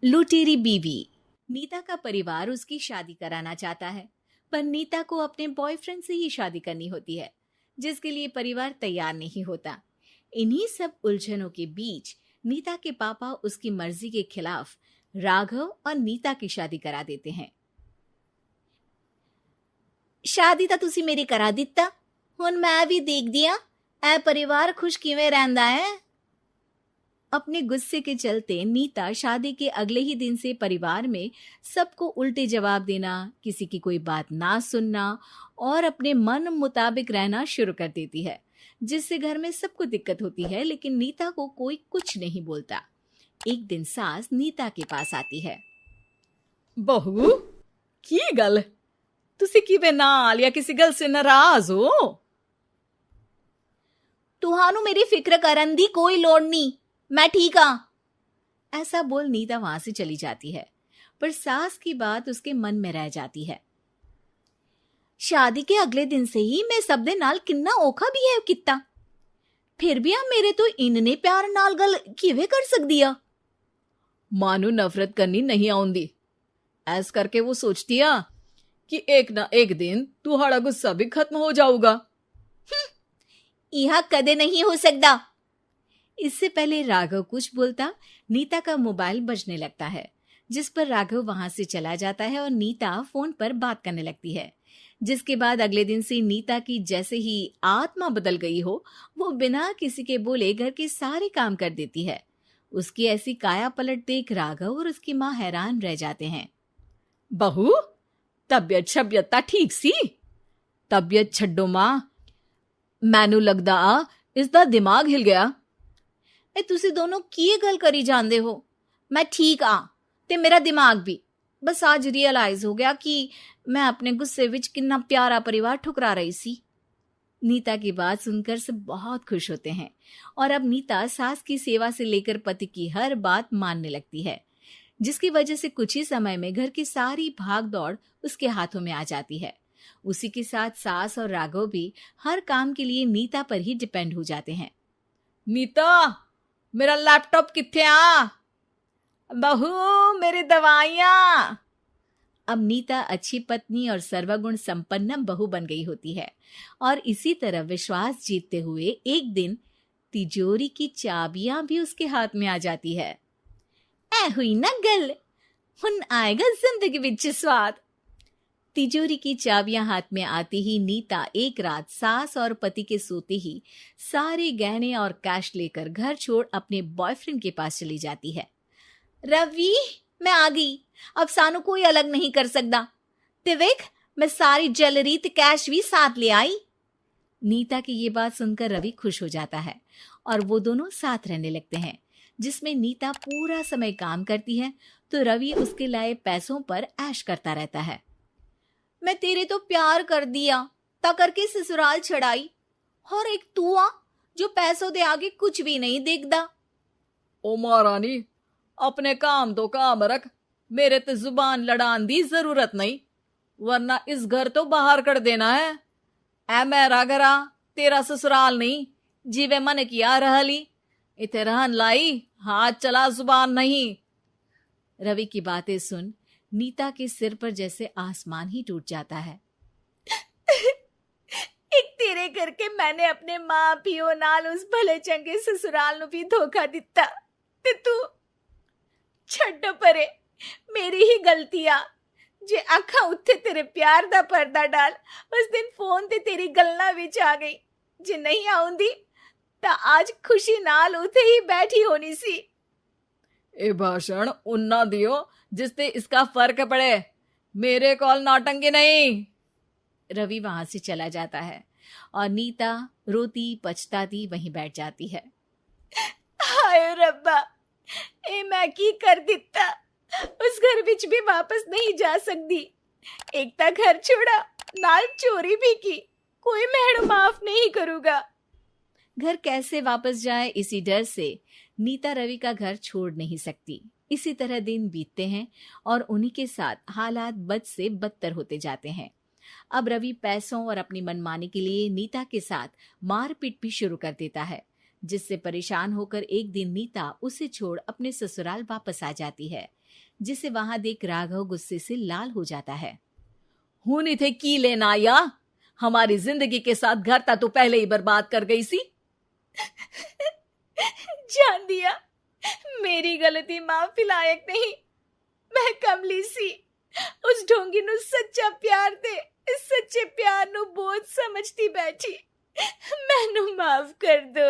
लुटेरी बीवी। नीता का परिवार उसकी शादी कराना चाहता है, पर नीता को अपने बॉयफ्रेंड से ही शादी करनी होती है, जिसके लिए परिवार तैयार नहीं होता। इन्हीं सब उलझनों के बीच नीता के पापा उसकी मर्जी के खिलाफ राघव और नीता की शादी करा देते हैं। शादी ਤਾਂ ਤੁਸੀਂ ਮੇਰੀ ਕਰਾ ਦਿੱਤਾ, ਹੁਣ मैं भी देख दिया ए परिवार खुश किवें रहंदा है। अपने गुस्से के चलते नीता शादी के अगले ही दिन से परिवार में सबको उल्टे जवाब देना, किसी की कोई बात ना सुनना और अपने मन मुताबिक रहना शुरू कर देती है, जिससे घर में सबको दिक्कत होती है, लेकिन नीता को कोई कुछ नहीं बोलता। एक दिन सास नीता के पास आती है। बहू की गल, तुसी किवें नाल या किसी गल से नाराज हो? तुहानू मेरी फिक्र करन दी कोई लोड़ नहीं, मैं ठीक हाँ। ऐसा बोल नीता वहां से चली जाती है, पर सास की बात उसके मन में रह जाती है। शादी के अगले दिन से ही मैं सब दे नाल किन्ना औखा बिहेव किता, फिर भी आ मेरे तो इन्ने प्यार नाल गल किवें कर सकदी आ। मां नू नफरत करनी नहीं आउंदी, ऐस करके वो सोचती आ कि एक ना एक दिन तुहाड़ा गुस्सा भी खत्म हो जाऊगा। यह कदे नहीं हो सकता। इससे पहले राघव कुछ बोलता, नीता का मोबाइल बजने लगता है, जिस पर राघव वहां से चला जाता है और नीता फोन पर बात करने लगती है। जिसके बाद अगले दिन से नीता की जैसे ही आत्मा बदल गई हो, वो बिना किसी के बोले घर के सारे काम कर देती है। उसकी ऐसी काया पलट देख राघव और उसकी माँ हैरान रह जाते हैं। बहू तबियत शबियत ता ठीक सी? तबियत छड्डो मां, मैनू लगदा इसदा दिमाग हिल गया। तुसी दोनों की गल करी जांदे हो? मैं ठीक हाँ ते मेरा दिमाग भी। बस आज रियलाइज हो गया कि मैं अपने गुस्से विच कितना प्यारा परिवार ठुकरा रही सी। नीता की बात सुनकर सब बहुत खुश होते हैं और अब नीता सास की सेवा से लेकर पति की हर बात मानने लगती है, जिसकी वजह से कुछ ही समय में घर की सारी भाग दौड़ उसके हाथों में आ जाती है। उसी के साथ सास और राघव भी हर काम के लिए नीता पर ही डिपेंड हो जाते हैं। नीता मेरा लैपटॉप किथे आ? बहू मेरी दवाइयां। अब नीता अच्छी पत्नी और सर्वगुण संपन्न बहू बन गई होती है और इसी तरह विश्वास जीतते हुए एक दिन तिजोरी की चाबियां भी उसके हाथ में आ जाती है। ऐ हुई ना गल, हुन आएगा जिंदगी विच स्वाद। तिजोरी की चाबियां हाथ में आती ही नीता एक रात सास और पति के सोते ही सारे गहने और कैश लेकर घर छोड़ अपने बॉयफ्रेंड के पास चली जाती है। रवि मैं आ गई, अब सानू कोई अलग नहीं कर सकता। ते वेख मैं सारी ज्वेलरी ते कैश भी साथ ले आई। नीता की ये बात सुनकर रवि खुश हो जाता है और वो दोनों साथ रहने लगते हैं, जिसमें नीता पूरा समय काम करती है तो रवि उसके लाए पैसों पर ऐश करता रहता है। मैं तेरे तो प्यार कर दिया ता करके ससुराल छड़ाई, और एक तू आ जो पैसों दे आगे कुछ भी नहीं देखदा। ओ महारानी अपने काम तो काम रख, मेरे ते जुबान लड़ान दी जरूरत नहीं, वरना इस घर तो बाहर कर देना है। ऐ मेरा घरा तेरा ससुराल नहीं, जीवे मन किया रहली इथे रहन लाई, हाथ चला जुबान नहीं। रवि की बातें सुन नीता के सिर पर जैसे आसमान ही टूट जाता है। एक तेरे करके मैंने अपने मां पियो नाल उस भले चंगे ससुराल नु भी धोखा दिता ते तू छड्ड परे, मेरी ही गलती आ जे आखा उत्थे तेरे प्यार दा पर्दा डाल उस दिन फोन ते तेरी गलना विच आ गई। जे नहीं आउंदी ता आज खुशी नाल उथे ही बैठी होनी सी। ए भाषण उन्ना दियो जिससे इसका फर्क पड़े, मेरे कॉल नौटंकी नहीं। रवि वहां से चला जाता है और नीता रोती पछताती वहीं बैठ जाती है। हाय रब्बा, ए मैं की कर दिता, उस घर विच भी वापस नहीं जा सकती। एक ता घर छोड़ा, नाल चोरी भी की, कोई मेहड़ माफ नहीं करूंगा। घर कैसे वापस जाए इसी डर से नीता रवि का घर छोड़ नहीं सकती। इसी तरह दिन बीतते हैं और उन्हीं के साथ हालात बद से बदतर होते जाते हैं। अब रवि पैसों और अपनी मनमानी के लिए नीता के साथ मारपीट भी शुरू कर देता है, जिससे परेशान होकर एक दिन नीता उसे छोड़ अपने ससुराल वापस आ जाती है। जिसे वहां देख राघव गुस्से से लाल हो जाता है। हूं नहीं थे की लेना या हमारी जिंदगी के साथ घर ता तो पहले ही बर्बाद कर गई सी। जान दिया, मेरी गलती माफी लायक नहीं। मैं कमली सी उस ढोंगी नु सच्चा प्यार दे इस सच्चे प्यार नु बोझ समझती बैठी। मैनू माफ कर दो।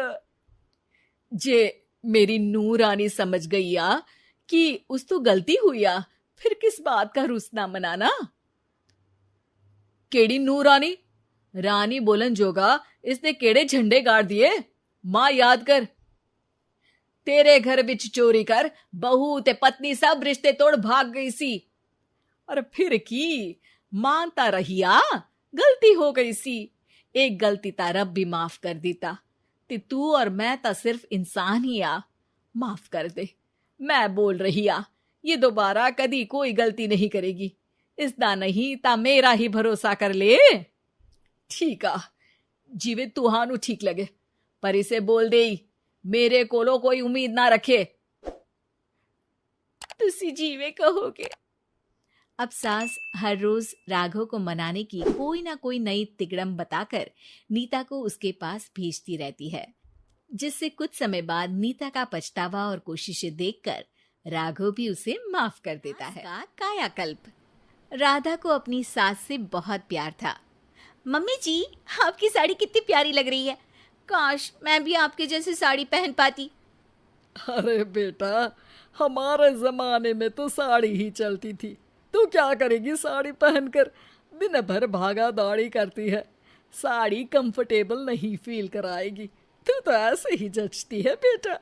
जे मेरी नूरानी समझ गई आ कि उस तो गलती हुई आ, फिर किस बात का रुसना मनाना। केड़ी नूरानी? रानी बोलन जोगा इसने केड़े झंडे गाड़ दिए? मां याद कर, तेरे घर बिच चोरी कर बहू ते पत्नी सब रिश्ते तोड़ भाग गई सी। और फिर की मानता रहिया, गलती हो गई सी। एक गलती ता रब भी माफ कर देता ते तू और मैं ता सिर्फ इंसान ही आ। माफ कर दे, मैं बोल रही आ ये दोबारा कदी कोई गलती नहीं करेगी। इसदा नहीं ता मेरा ही भरोसा कर ले। ठीक आ, जिवे तुहानू ठीक लगे, पर इसे बोल दे मेरे कोलो कोई उम्मीद ना रखे। तुसी जीवे कहोगे। अब सास हर रोज राघव को मनाने की कोई ना कोई नई तिकड़म बताकर नीता को उसके पास भेजती रहती है, जिससे कुछ समय बाद नीता का पछतावा और कोशिशें देखकर राघव भी उसे माफ कर देता है। कायाकल्प। राधा को अपनी सास से बहुत प्यार था। मम्मी जी, आपकी साड़ी कितनी प्यारी लग रही है। काश मैं भी आपके जैसी साड़ी पहन पाती। अरे बेटा, हमारे जमाने में तो साड़ी ही चलती थी। तू क्या करेगी साड़ी पहनकर? दिन भर भागा दौड़ी करती है, साड़ी कंफर्टेबल नहीं फील कराएगी। तू तो ऐसे ही जचती है बेटा।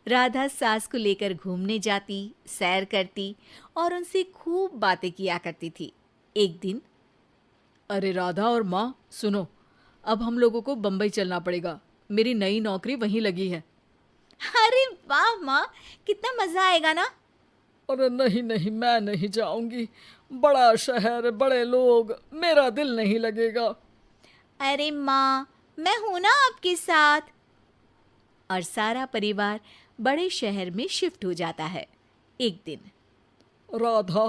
राधा सास को लेकर घूमने जाती, सैर करती और उनसे खूब बातें किया करती थी। एक दिन, अरे राधा और माँ सुनो, अब हम लोगों को बम्बई चलना पड़ेगा। मेरी नई नौकरी वहीं लगी है। अरे वाह माँ, कितना मजा आएगा ना। अरे नहीं नहीं, मैं नहीं जाऊंगी। बड़ा शहर, बड़े लोग, मेरा दिल नहीं लगेगा। अरे माँ, मैं हूं ना आपके साथ। और सारा परिवार बड़े शहर में शिफ्ट हो जाता है। एक दिन, राधा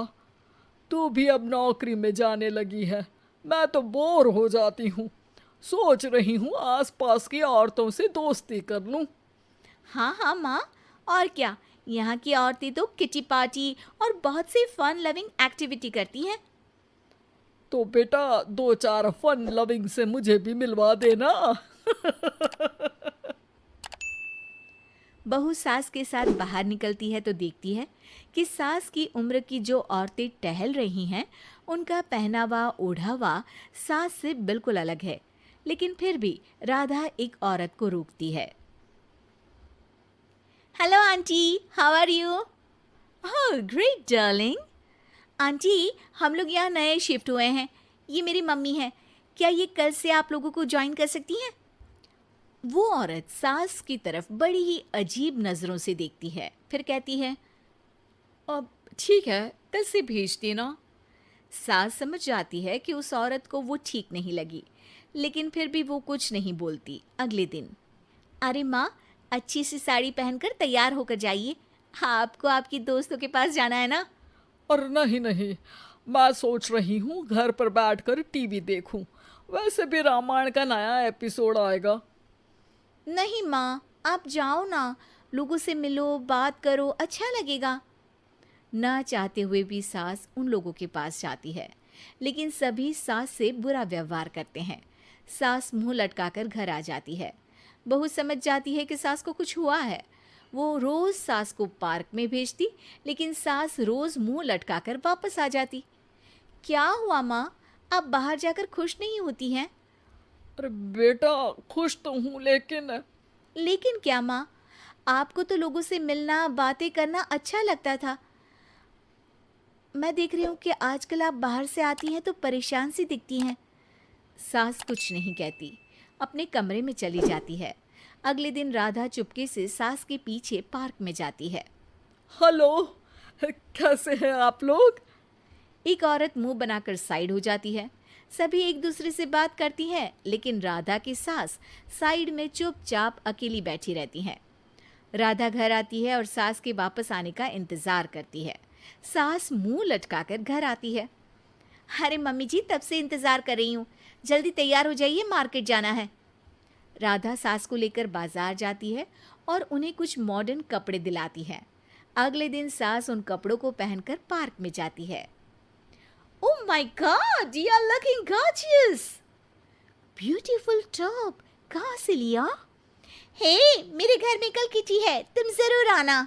तू भी अब नौकरी में जाने लगी है, मैं तो बोर हो जाती हूँ। सोच रही हूँ आसपास की औरतों से दोस्ती कर लूं। हाँ हाँ माँ, और क्या, यहाँ की औरतें तो किटी पार्टी और बहुत सी फन लविंग एक्टिविटी करती हैं। तो बेटा 2-4 फन लविंग से मुझे भी मिलवा देना। बहू सास के साथ बाहर निकलती है तो देखती है कि सास की उम्र की जो औरतें टहल रही हैं, उनका पहनावा ओढ़ावा सास से बिल्कुल अलग है। लेकिन फिर भी राधा एक औरत को रोकती है। Hello aunty, how are you? Oh great darling. Aunty, हम लोग यहाँ नए शिफ्ट हुए हैं। ये मेरी मम्मी है। क्या ये कल से आप लोगों को ज्वाइन कर सकती हैं? वो औरत सास की तरफ बड़ी ही अजीब नजरों से देखती है, फिर कहती है, अब ठीक है, कल से भेज देना। सास समझ जाती है कि उस औरत को वो ठीक नहीं लगी, लेकिन फिर भी वो कुछ नहीं बोलती। अगले दिन, अरे माँ, अच्छी सी साड़ी पहनकर तैयार होकर जाइए, आपको आपकी दोस्तों के पास जाना है ना। और नहीं नहीं, मैं सोच रही हूँ घर पर बैठकर टीवी देखूं। वैसे भी रामायण का नया एपिसोड आएगा। नहीं माँ, आप जाओ ना, लोगों से मिलो, बात करो, अच्छा लगेगा। ना चाहते हुए भी सास उन लोगों के पास जाती है, लेकिन सभी सास से बुरा व्यवहार करते हैं। सास मुंह लटकाकर घर आ जाती है। बहू समझ जाती है कि सास को कुछ हुआ है। वो रोज सास को पार्क में भेजती, लेकिन सास रोज मुंह लटकाकर वापस आ जाती। क्या हुआ माँ, आप बाहर जाकर खुश नहीं होती हैं? अरे बेटा, खुश तो हूँ, लेकिन क्या माँ? आपको तो लोगों से मिलना, बातें करना अच्छा लगता था। मैं देख रही हूँ कि आजकल आप बाहर से आती हैं तो परेशान सी दिखती हैं। सास कुछ नहीं कहती, अपने कमरे में चली जाती है। अगले दिन राधा चुपके से सास के पीछे पार्क में जाती है। हेलो, कैसे हैं आप लोग? एक औरत मुंह बनाकर साइड हो जाती है। सभी एक दूसरे से बात करती हैं, लेकिन राधा की सास साइड में चुपचाप अकेली बैठी रहती हैं। राधा घर आती है और सास के वापस आने का इंतजार करती है। सास मुंह लटकाकर घर आती है। अरे मम्मी जी, तब से इंतजार कर रही हूँ, जल्दी तैयार हो जाइए, मार्केट जाना है। राधा सास को लेकर बाजार जाती है और उन्हें कुछ मॉडर्न कपड़े दिलाती है। अगले दिन सास उन कपड़ों को पहनकर पार्क में जाती है। Oh my God, you are looking gorgeous. Beautiful top, कहाँ से लिया? हे, मेरे घर में कल किटी है, तुम जरूर आना।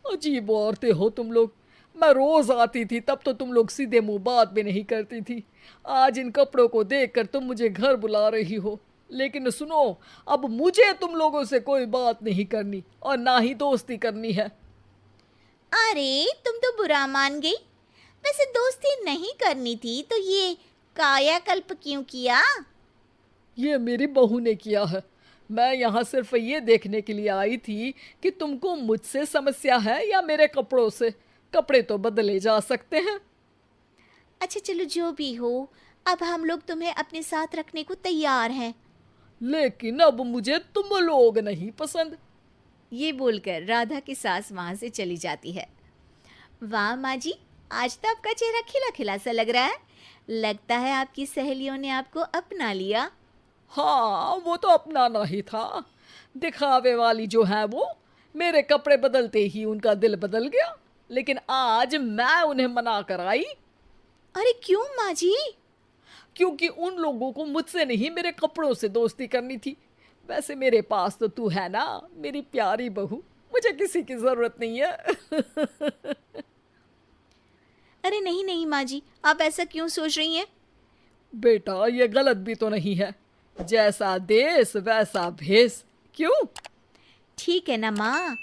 अजीब औरतें हो तुम लोग। मैं रोज आती थी तब तो तुम लोग सीधे मुंह बात भी नहीं करती थी। आज इन कपड़ों को देखकर तुम मुझे घर बुला रही हो। लेकिन सुनो, अब मुझे तुम लोगों से कोई बात नहीं करनी और ना ही दोस्ती करनी है। अरे तुम तो बुरा मान गई। वैसे दोस्ती नहीं करनी थी तो ये कायाकल्प क्यों किया? ये मेरी बहू ने किया है। मैं यहाँ सिर्फ ये देखने के लिए आई थी कि तुमको मुझसे समस्या है या मेरे कपड़ों से। कपड़े तो बदले जा सकते हैं। अच्छा चलो, जो भी हो, अब हम लोग तुम्हें अपने साथ रखने को तैयार हैं। लेकिन अब मुझे तुम लोग नहीं पसंद। ये बोलकर राधा की सास वहां से चली जाती है। वाह माँ जी, आज तो आपका चेहरा खिला खिला सा लग रहा है। लगता है आपकी सहेलियों ने आपको अपना लिया। हाँ, वो तो अपनाना ही था। दिखावे वाली जो है वो, मेरे कपड़े बदलते ही उनका दिल बदल गया। लेकिन आज मैं उन्हें मना कर आई। अरे क्यों माँ जी? क्योंकि उन लोगों को मुझसे नहीं, मेरे कपड़ों से दोस्ती करनी थी। वैसे मेरे पास तो तू है ना, मेरी प्यारी बहू। मुझे किसी की जरूरत नहीं है। अरे नहीं नहीं माँ जी, आप ऐसा क्यों सोच रही हैं? बेटा, ये गलत भी तो नहीं है। जैसा देश वैसा भेष। क्यों? ठीक है ना माँ,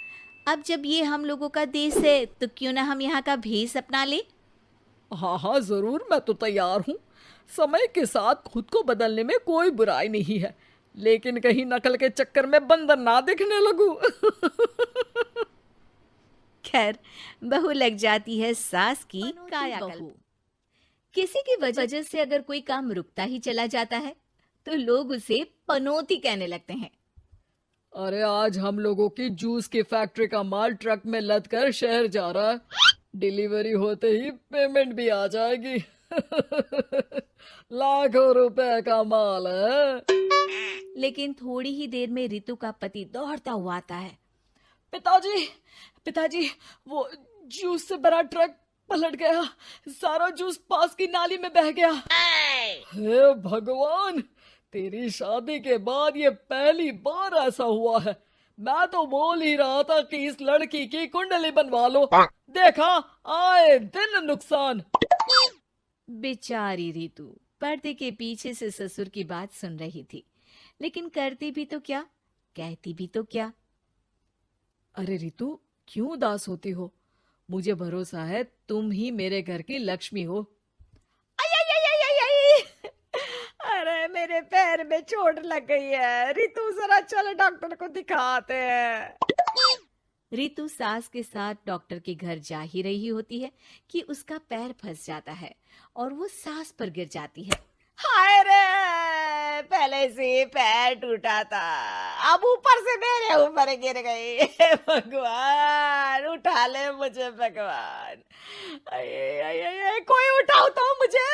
अब जब ये हम लोगों का देश है तो क्यों ना हम यहाँ का भेष अपना ले। हाँ हाँ जरूर, मैं तो तैयार हूँ। समय के साथ खुद को बदलने में कोई बुराई नहीं है, लेकिन कहीं नकल के चक्कर में बंदर ना दिखने लगूं। खैर, बहू लग जाती है सास की कायाकल्प। किसी की वजह से अगर कोई काम रुकता ही चला जाता है तो लोग उसे पनौती कहने लगते हैं। अरे आज हम लोगों की जूस की फैक्ट्री का माल ट्रक में लद कर शहर जा रहा है। डिलीवरी होते ही पेमेंट भी आ जाएगी। लाखों रुपए का माल है। लेकिन थोड़ी ही देर में रितु का पति दौड़ता हुआ आता है। पिताजी, पिताजी, वो जूस से भरा ट्रक पलट गया। सारा जूस पास की नाली में बह गया। हे भगवान, तेरी शादी के बाद ये पहली बार ऐसा हुआ है। मैं तो बोल ही रहा था कि इस लड़की की कुंडली बनवा लो। देखा, आए दिन नुकसान। बेचारी रितु पर्दे के पीछे से ससुर की बात सुन रही थी, लेकिन करती भी तो क्या, कहती भी तो क्या। अरे रितु, क्यों उदास होती हो? मुझे भरोसा है तुम ही मेरे घर की लक्ष्मी हो। अरे मेरे पैर में चोट लग गई है। रितु जरा चल डॉक्टर को दिखाते हैं। रितु सास के साथ डॉक्टर के घर जा ही रही होती है कि उसका पैर फंस जाता है और वो सास पर गिर जाती है। हाय रे, पहले से ही पैर टूटा था, अब ऊपर से मेरे ऊपर गिर गई। हे भगवान, उठा ले मुझे भगवान। अये, अये, अये, कोई उठाओ तो मुझे।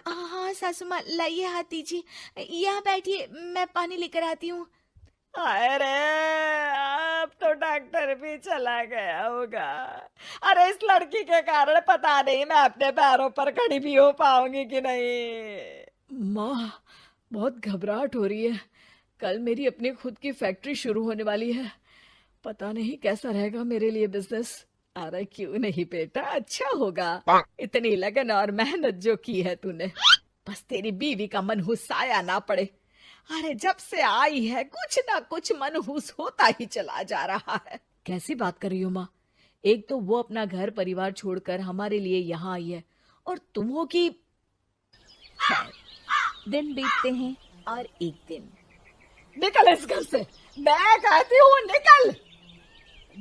हाँ सासू माँ, लाइए हाथ दीजिए, यहाँ बैठिए, मैं पानी लेकर आती हूँ। हाय रे, अब तो डॉक्टर भी चला गया होगा। अरे इस लड़की के कारण पता नहीं मैं अपने पैरों पर खड़ी भी हो पाऊंगी कि नहीं। माँ, बहुत घबराहट हो रही है। कल मेरी अपनी खुद की फैक्ट्री शुरू होने वाली है। पता नहीं कैसा रहेगा मेरे लिए बिजनेस। अरे क्यों नहीं बेटा, अच्छा होगा। इतनी लगन और मेहनत जो की है तूने, बस तेरी बीवी का मनहूस साया ना पड़े। अरे जब से आई है कुछ ना कुछ मनहूस होता ही चला जा रहा है। कैसी बात कर रही हो माँ? एक तो वो अपना घर परिवार छोड़कर हमारे लिए यहाँ आई है, और तुम हो कि। दिन बीतते हैं और एक दिन। निकल इस घर से, मैं कहती हूँ निकल।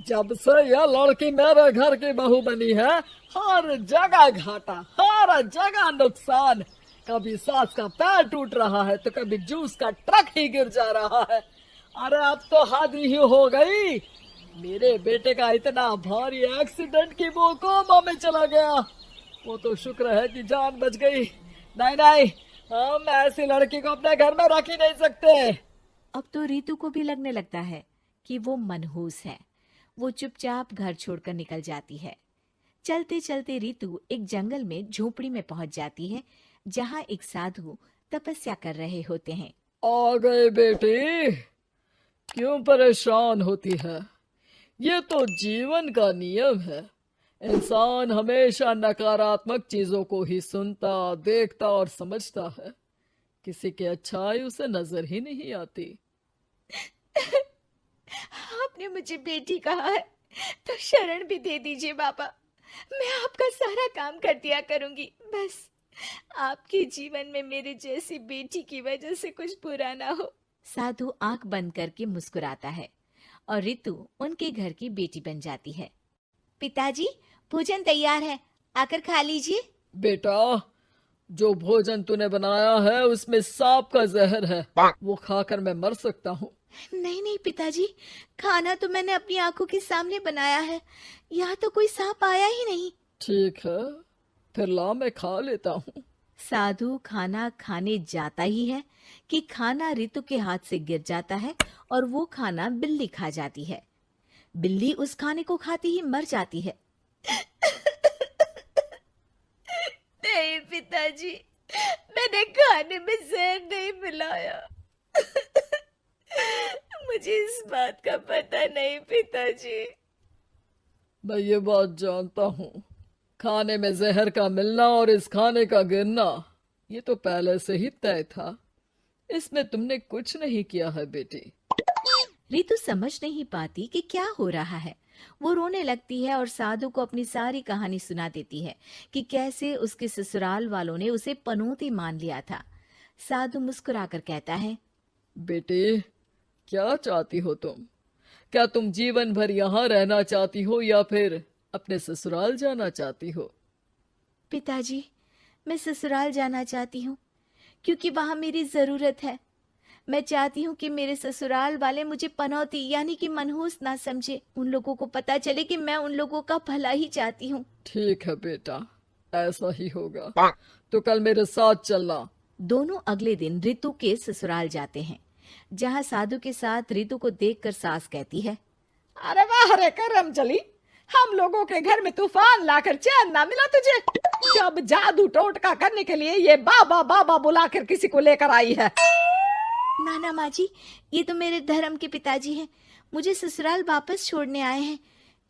जब से यह लड़की मेरे घर की बहू बनी है, हर जगह घाटा, हर जगह नुकसान। कभी सास का पैर टूट रहा है तो कभी जूस का ट्रक ही गिर जा रहा है। अरे अब तो हद ही हो गई। मेरे बेटे का इतना भारी एक्सीडेंट कि वो कोमा में चला गया। वो तो शुक्र है कि जान बच गई। नहीं नहीं, हम ऐसी लड़की को अपने घर में रख ही नहीं सकते। अब तो रितु को भी लगने लगता है कि वो मनहूस है। वो चुपचाप घर छोड़कर निकल जाती है। चलते चलते रितु एक जंगल में झोपड़ी में पहुंच जाती है, जहां एक साधु तपस्या कर रहे होते हैं। आ गए बेटी, क्यों परेशान होती है? ये तो जीवन का नियम है। इंसान हमेशा नकारात्मक चीजों को ही सुनता, देखता और समझता है। किसी की अच्छाई उसे नजर ही नहीं आती। आपने मुझे बेटी कहा है तो शरण भी दे दीजिए बाबा। मैं आपका सारा काम कर दिया करूंगी। बस आपके जीवन में मेरे जैसी बेटी की वजह से कुछ बुरा ना हो। साधु आंख बंद करके मुस्कुराता है और रितु उनके घर की बेटी बन जाती है। पिताजी, भोजन तैयार है, आकर खा लीजिए। बेटा, जो भोजन तूने बनाया है उसमें सांप का जहर है, वो खाकर मैं मर सकता हूँ। नहीं नहीं पिताजी, खाना तो मैंने अपनी आंखों के सामने बनाया है। यहाँ तो कोई सांप आया ही नहीं। ठीक है, फिर ला मैं खा लेता हूँ। साधु खाना खाने जाता ही है कि खाना रितु के हाथ से गिर जाता है और वो खाना बिल्ली खा जाती है। बिल्ली उस खाने को खाती ही मर जाती है। नहीं पिताजी, मैंने खाने में जहर नहीं मिलाया। मुझे इस बात का पता नहीं पिताजी। मैं ये बात जानता हूँ, खाने में जहर का मिलना और इस खाने का गिरना ये तो पहले से ही तय था। इसमें तुमने कुछ नहीं किया है बेटी। रितु समझ नहीं पाती कि क्या हो रहा है। वो रोने लगती है और साधु को अपनी सारी कहानी सुना देती है कि कैसे उसके ससुराल वालों ने उसे पनौती मान लिया था। साधु मुस्कुराकर कहता है, बेटी, क्या चाहती हो तुम? क्या तुम जीवन भर यहाँ रहना चाहती हो या फिर अपने ससुराल जाना चाहती हो? पिताजी, मैं ससुराल जाना चाहती हूँ क्योंकि वहाँ मेरी जरूरत है। मैं चाहती हूँ कि मेरे ससुराल वाले मुझे पनौती यानी कि मनहूस ना समझे। उन लोगों को पता चले कि मैं उन लोगों का भला ही चाहती हूँ। ठीक है बेटा, ऐसा ही होगा। तो कल मेरे साथ चलना। दोनों अगले दिन रितु के ससुराल जाते हैं, जहाँ साधु के साथ रितु को देखकर सास कहती है, अरे वाह रे करम चली, हम लोगों के घर में तूफान लाकर चैन ना मिला तुझे। जब जादू टोटका करने के लिए ये बाबा बाबा बुलाकर किसी को लेकर आई है। नाना माँ जी, ये तो मेरे धर्म के पिताजी हैं। मुझे ससुराल वापस छोड़ने आए हैं।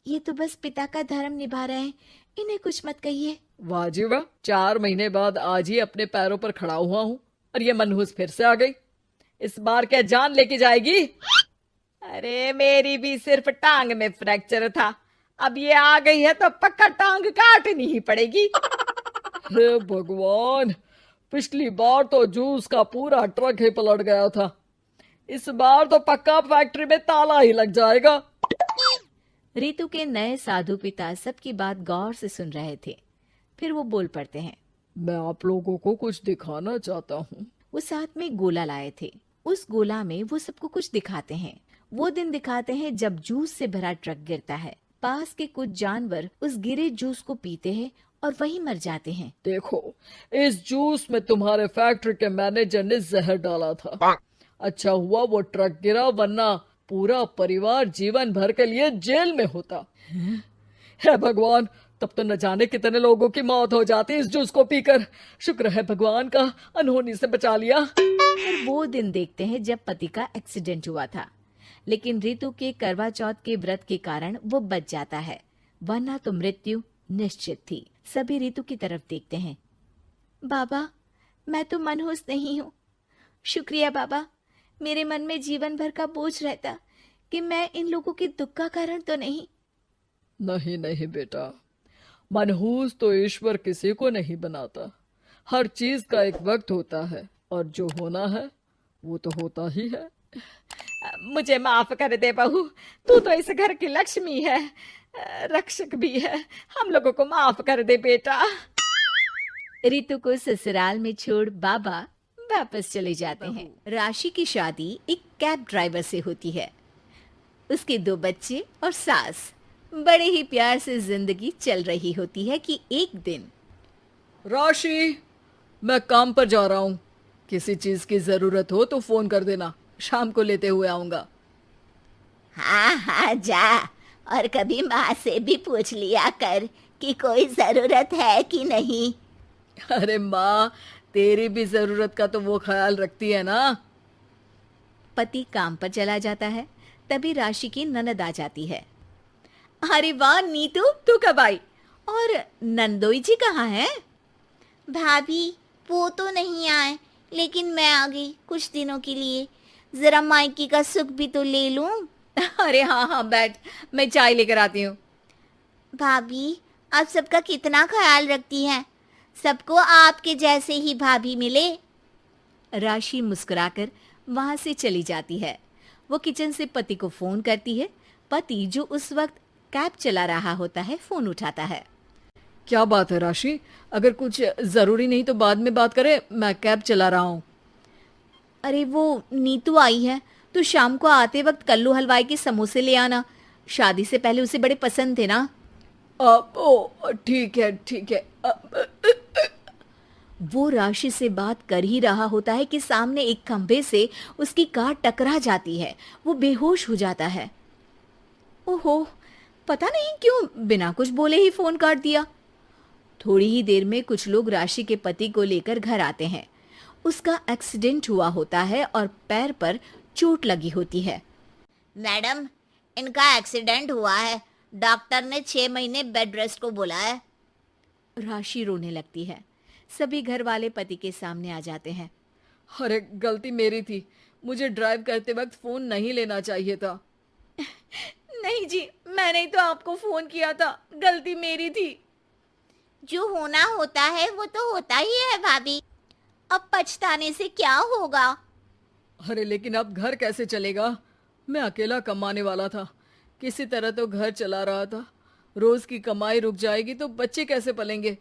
ये तो बस पिता का धर्म निभा रहे हैं, इन्हें कुछ मत कहिए। वाह जी वाह, 4 महीने बाद आज ही अपने पैरों पर खड़ा हुआ हूँ और ये मनहूस फिर से आ गई। इस बार क्या जान लेके जाएगी? अरे मेरी भी सिर्फ टांग में फ्रैक्चर था, अब ये आ गई है तो पक्का टांग काटनी ही पड़ेगी। हे भगवान, पिछली बार तो जूस का पूरा ट्रक ही पलट गया था, इस बार तो पक्का फैक्ट्री में ताला ही लग जाएगा। रितु के नए साधु पिता सबकी बात गौर से सुन रहे थे। फिर वो बोल पड़ते हैं, मैं आप लोगों को कुछ दिखाना चाहता हूँ। वो साथ में गोला लाए थे। उस गोला में वो सबको कुछ दिखाते हैं। वो दिन दिखाते हैं जब जूस से भरा ट्रक गिरता है। पास के कुछ जानवर उस गिरे जूस को पीते हैं और वहीं मर जाते हैं। देखो, इस जूस में तुम्हारे फैक्ट्री के मैनेजर ने जहर डाला था। अच्छा हुआ वो ट्रक गिरा, वरना पूरा परिवार जीवन भर के लिए जेल में होता। हे भगवान, तब तो न जाने कितने लोगों की मौत हो जाती इस जूस को पीकर। शुक्र है भगवान का, अनहोनी से बचा लिया। फिर वो दिन देखते हैं जब पति का एक्सीडेंट हुआ था, लेकिन रितु के करवा चौथ के व्रत के कारण वो बच जाता है, वरना तो मृत्यु निश्चित थी। सभी रितु की तरफ देखते हैं। बाबा, मैं तो मनहूस नहीं हूँ। शुक्रिया बाबा, मेरे मन में जीवन भर का बोझ रहता कि मैं इन लोगों के दुख का कारण तो नहीं। नहीं नहीं बेटा, मनहूस तो ईश्वर किसी को नहीं बनाता। हर चीज का एक वक्त होता है और जो होना है वो तो होता ही है। मुझे माफ कर दे बहू, तू तो इस घर की लक्ष्मी है, रक्षक भी है। हम लोगों को माफ कर दे बेटा। रितु को ससुराल में छोड़ बाबा वापस चले जाते हैं। राशि की शादी एक कैब ड्राइवर से होती है। उसके 2 बच्चे और सास बड़े ही प्यार से जिंदगी चल रही होती है कि एक दिन राशि, मैं काम पर जा रहा हूँ। किसी चीज की जरूरत हो तो फोन कर देना, शाम को लेते हुए आऊंगा। हाँ हाँ जा, और कभी माँ से भी पूछ लिया कर कि कोई जरूरत है कि नहीं। अरे माँ, तेरी भी जरूरत का तो वो ख्याल रखती है ना। पति काम पर चला जाता है। तभी राशि की ननद आ जाती है। अरे वाह नीतू, तू कब आई? और नंदोई जी कहाँ हैं? भाभी वो तो नहीं आए, लेकिन मैं आ गई कुछ दिनों के लिए। जरा मायके का सुख भी तो ले लूं। अरे हाँ हाँ बैठ, मैं चाय लेकर आती हूँ। भाभी आप सबका कितना ख्याल रखती हैं। सबको आपके जैसे ही भाभी मिले। राशि मुस्कुराकर वहां से चली जाती है। वो किचन से पति को फोन करती है। पति जो उस वक्त कैब चला रहा होता है फोन उठाता है। क्या बात है राशि? अगर कुछ जरूरी नहीं तो बाद में बात करें, मैं कैब चला रहा हूँ। अरे वो नीतू आई है, तो शाम को आते वक्त कल्लू हलवाई के समोसे ले आना। शादी से पहले उसे बड़े पसंद थे ना। ओ ठीक है ठीक है। वो राशि से बात कर ही रहा होता है कि सामने एक खंभे से उसकी कार टकरा जाती है। वो बेहोश हो जाता है। ओहो, पता नहीं क्यों बिना कुछ बोले ही फोन काट दिया। थोड़ी ही देर में कुछ लोग राशि के पति को लेकर घर आते हैं। उसका एक्सीडेंट हुआ होता है और पैर पर चोट लगी होती है। मैडम, इनका एक्सीडेंट हुआ है। डॉक्टर ने 6 महीने बेड रेस्ट को बोला है। राशि रोने लगती है। सभी घर वाले पति के सामने आ जाते हैं। अरे गलती मेरी थी, मुझे ड्राइव करते वक्त फोन नहीं लेना चाहिए था। नहीं जी, मैंने ही तो आपको फोन किया था, गलती मेरी थी। जो होना होता है वो तो होता ही है भाभी। अब पछताने से क्या होगा। अरे लेकिन अब घर कैसे चलेगा? मैं अकेला कमाने वाला था, किसी तरह तो घर चला रहा था। रोज की कमाई रुक जाएगी तो बच्चे कैसे पलेंगे?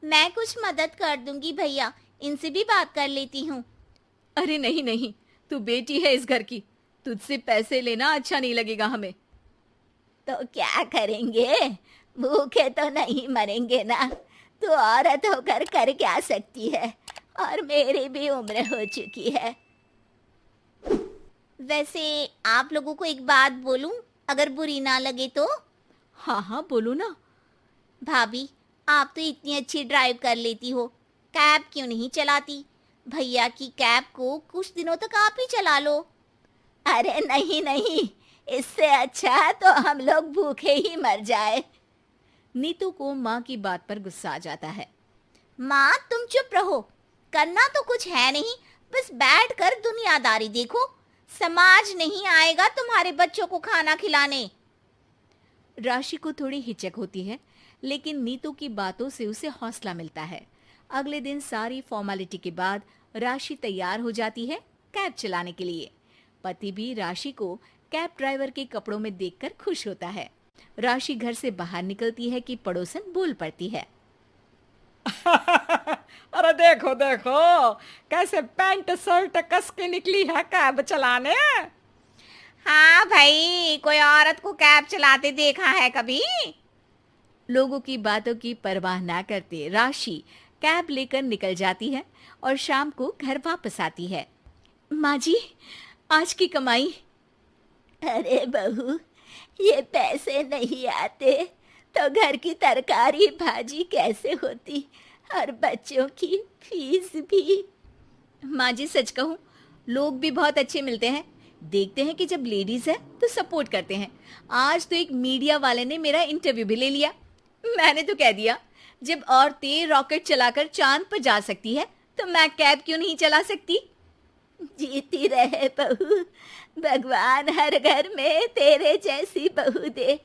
मैं कुछ मदद कर दूंगी भैया, इनसे भी बात कर लेती हूँ। अरे नहीं नहीं, तू बेटी है इस घर की, तुझसे पैसे लेना अच्छा नहीं लगेगा हमें। तो क्या करेंगे, भूखे तो नहीं मरेंगे ना। तू औरत होकर कर क्या सकती है, और मेरी भी उम्र हो चुकी है। वैसे आप लोगों को एक बात बोलूं, अगर बुरी ना लगे तो? हाँ हाँ बोलो ना। भाभी आप तो इतनी अच्छी ड्राइव कर लेती हो, कैब क्यों नहीं चलाती? भैया की कैब को कुछ दिनों तक आप ही चला लो। अरे नहीं नहीं, इससे अच्छा तो हम लोग भूखे ही मर जाए। नीतू को माँ की बात पर गुस्सा आ जाता है। माँ तुम चुप रहो, करना तो कुछ है नहीं, बस बैठ कर दुनियादारी देखो। समाज नहीं आएगा तुम्हारे बच्चों को खाना खिलाने। राशि को थोड़ी हिचक होती है, लेकिन नीतू की बातों से उसे हौसला मिलता है। अगले दिन सारी फॉर्मेलिटी के बाद राशि तैयार हो जाती है कैब चलाने के लिए। पति भी राशि को कैब ड्राइवर के कपड़ों में देखकर खुश होता है। राशि घर से बाहर निकलती है कि पड़ोसन बोल पड़ती है। अरे देखो देखो, कैसे पैंट शर्ट कस के निकली है कैब चलाने। हाँ भाई, कोई औरत को कैब चलाते देखा है कभी? लोगों की बातों की परवाह ना करते राशि कैब लेकर निकल जाती है और शाम को घर वापस आती है। माँ जी, आज की कमाई। अरे बहू, ये पैसे नहीं आते तो घर की तरकारी भाजी कैसे होती, और बच्चों की फीस भी। माँ जी सच कहूँ, लोग भी बहुत अच्छे मिलते हैं। देखते हैं कि जब लेडीज है तो सपोर्ट करते हैं। आज तो एक मीडिया वाले ने मेरा इंटरव्यू भी ले लिया। मैंने तो कह दिया, जब औरतें रॉकेट चलाकर चांद पर जा सकती है तो मैं कैब क्यों नहीं चला सकती। जीती रहे बहू, भगवान हर घर में तेरे जैसी बहू दे,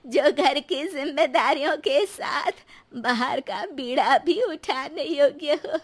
जो घर की जिम्मेदारियों के साथ बाहर का बीड़ा भी उठाने योग्य हो।